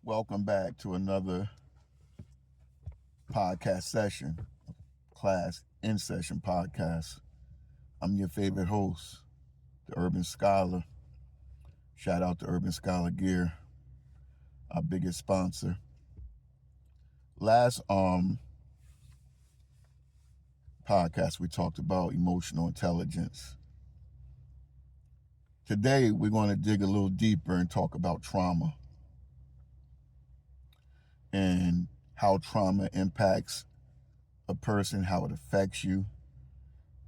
Welcome back to another podcast session, class in session podcast. I'm your favorite host, the Urban Scholar. Shout out to Urban Scholar Gear, our biggest sponsor. Last podcast we talked about emotional intelligence. Today we're going to dig a little deeper and talk about trauma and how trauma impacts a person, how it affects you,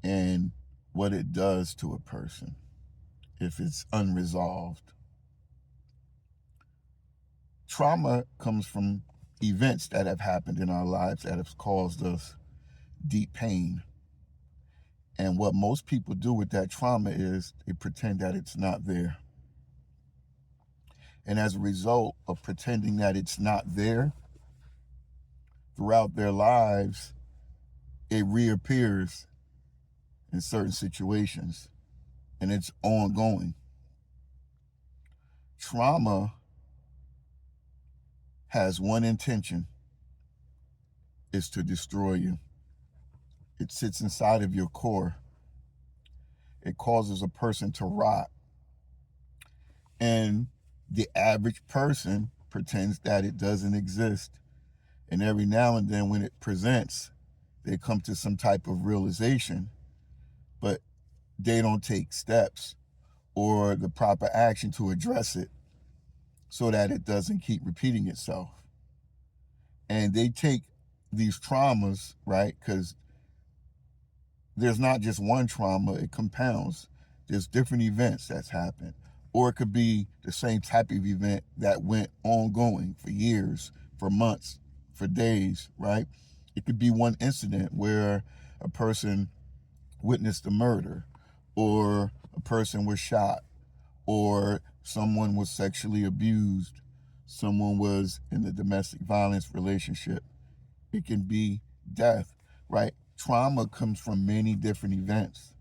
and what it does to a person if it's unresolved. Trauma comes from events that have happened in our lives that have caused us deep pain. And what most people do with that trauma is they pretend that it's not there. And as a result of pretending that it's not there, throughout their lives, it reappears in certain situations and it's ongoing. Trauma has one intention, is to destroy you. It sits inside of your core. It causes a person to rot. And the average person pretends that it doesn't exist. And every now and then when it presents, they come to some type of realization, but they don't take steps or the proper action to address it so that it doesn't keep repeating itself. And they take these traumas, right? Because there's not just one trauma, it compounds. There's different events that's happened. Or it could be the same type of event that went ongoing for years, for months, for days, right? It could be one incident where a person witnessed a murder, or a person was shot, or someone was sexually abused, someone was in a domestic violence relationship. It can be death, right? Trauma comes from many different events.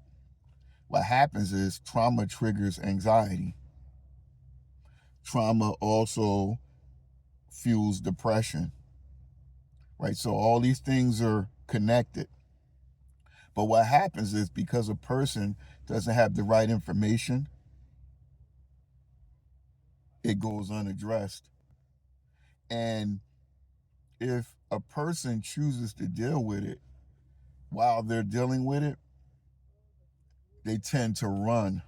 What happens is trauma triggers anxiety. Trauma also fuels depression, right? So all these things are connected. But what happens is because a person doesn't have the right information, it goes unaddressed. And if a person chooses to deal with it while they're dealing with it, they tend to run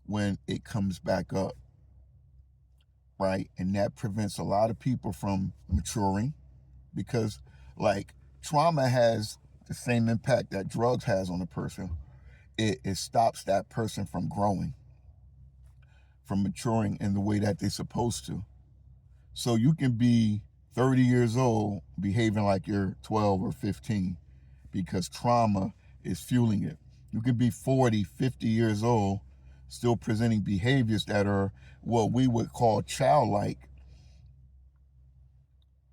when it comes back up, right? And that prevents a lot of people from maturing because, like, trauma has the same impact that drugs has on a person. It stops that person from growing, from maturing in the way that they're supposed to. So you can be 30 years old behaving like you're 12 or 15 because trauma is fueling it. You can be 40, 50 years old still presenting behaviors that are what we would call childlike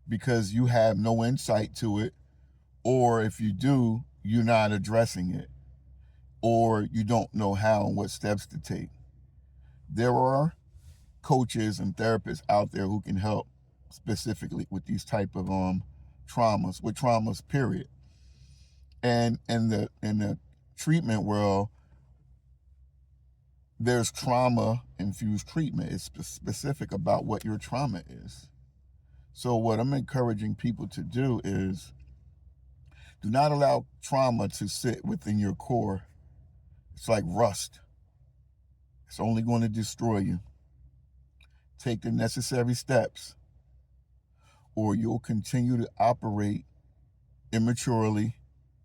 because you have no insight to it, or if you do, you're not addressing it, or you don't know how and what steps to take. There are coaches and therapists out there who can help specifically with these type of traumas, with traumas, period. And in the treatment world, there's trauma infused treatment. It's specific about what your trauma is. So what I'm encouraging people to do is do not allow trauma to sit within your core. It's like rust. It's only going to destroy you. Take the necessary steps, or you'll continue to operate immaturely,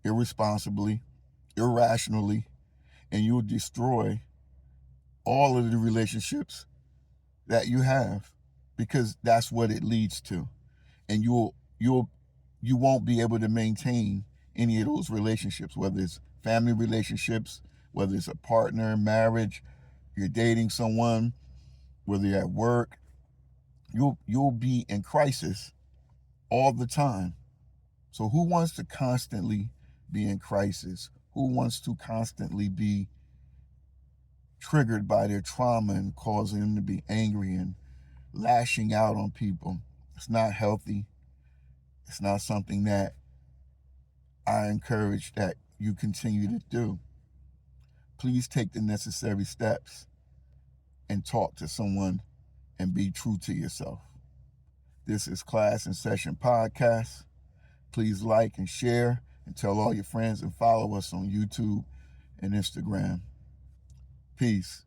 irresponsibly, irrationally, and you'll destroy all of the relationships that you have because that's what it leads to. And you won't be able to maintain any of those relationships, whether it's family relationships, whether it's a partner, marriage, you're dating someone, whether you're at work, you'll be in crisis all the time. So who wants to constantly be in crisis? Who wants to constantly be triggered by their trauma and causing them to be angry and lashing out on people. It's not healthy. It's not something that I encourage that you continue to do. Please take the necessary steps and talk to someone and be true to yourself. This is Class in Session Podcast. Please like and share and tell all your friends and follow us on YouTube and Instagram. Peace.